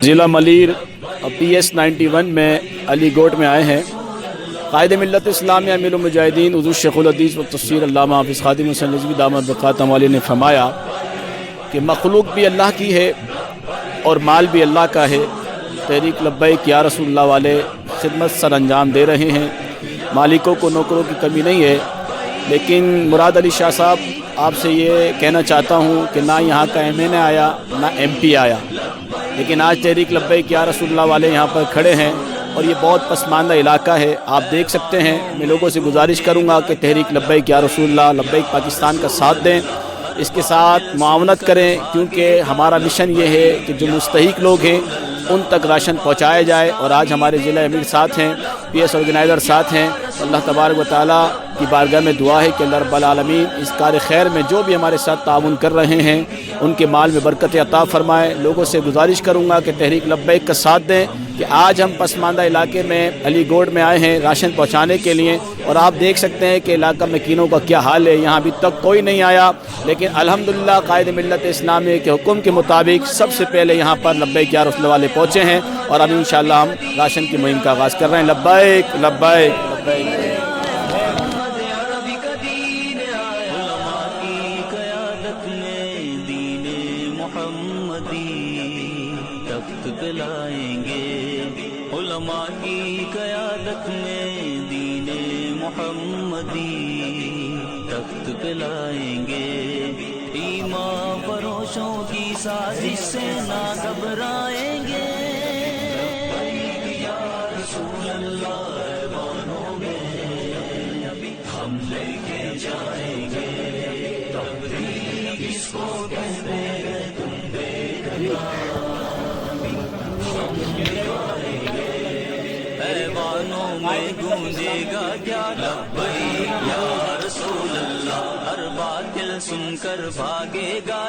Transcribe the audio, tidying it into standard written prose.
ضلع ملیر PS 91 میں علی گوٹ میں آئے ہیں۔ قائد ملت اسلامیہ امیر المجاہدین حضور شیخ الحدیث و تفسیر علامہ حافظ خادم حسین نجوی دامت بقاتہ عالیہ نے فرمایا کہ مخلوق بھی اللہ کی ہے اور مال بھی اللہ کا ہے۔ تحریک لبیک یا رسول اللہ والے خدمت سر انجام دے رہے ہیں، مالکوں کو نوکروں کی کمی نہیں ہے۔ لیکن مراد علی شاہ صاحب، آپ سے یہ کہنا چاہتا ہوں کہ نہ یہاں کا MN آیا نہ MP آیا، لیکن آج تحریک لبیک یا رسول اللہ والے یہاں پر کھڑے ہیں اور یہ بہت پسماندہ علاقہ ہے، آپ دیکھ سکتے ہیں۔ میں لوگوں سے گزارش کروں گا کہ تحریک لبیک یا رسول اللہ لبیک پاکستان کا ساتھ دیں، اس کے ساتھ معاونت کریں، کیونکہ ہمارا مشن یہ ہے کہ جو مستحق لوگ ہیں ان تک راشن پہنچایا جائے۔ اور آج ہمارے ضلع امیر ساتھ ہیں، PS آرگنائزر ساتھ ہیں۔ اللہ تبارک و تعالیٰ کی بارگاہ میں دعا ہے کہ اللہ رب العالمین اس کار خیر میں جو بھی ہمارے ساتھ تعاون کر رہے ہیں ان کے مال میں برکت عطا فرمائے۔ لوگوں سے گزارش کروں گا کہ تحریک لبیک کا ساتھ دیں کہ آج ہم پسماندہ علاقے میں علی گوڑ میں آئے ہیں راشن پہنچانے کے لیے، اور آپ دیکھ سکتے ہیں کہ علاقہ مکینوں کا کیا حال ہے۔ یہاں ابھی تک کوئی نہیں آیا، لیکن الحمدللہ قائد ملت اسلامیہ کے حکم کے مطابق سب سے پہلے یہاں پر لبیک یا رسول اللہ والے پہنچے ہیں، اور اب انشاءاللہ ہم راشن کی مہم کا آغاز کر رہے ہیں۔ لبیک لبیک لبیک۔ تخت پہ لائیں گے علماء کی قیادت میں دین محمدی، تخت پہ لائیں گے ایمان فروشوں کی سازش سے نہ گھبرائیں گے۔ یا رسول اللہ ایوانوں میں ہم لے کے جائیں گے، تبلیغ اس کو کہتے ہیں تم دیکھنا، ایوانوں میں گونجے گا کیا لبیک یا رسول اللہ، ہر باطل سن کر بھاگے گا۔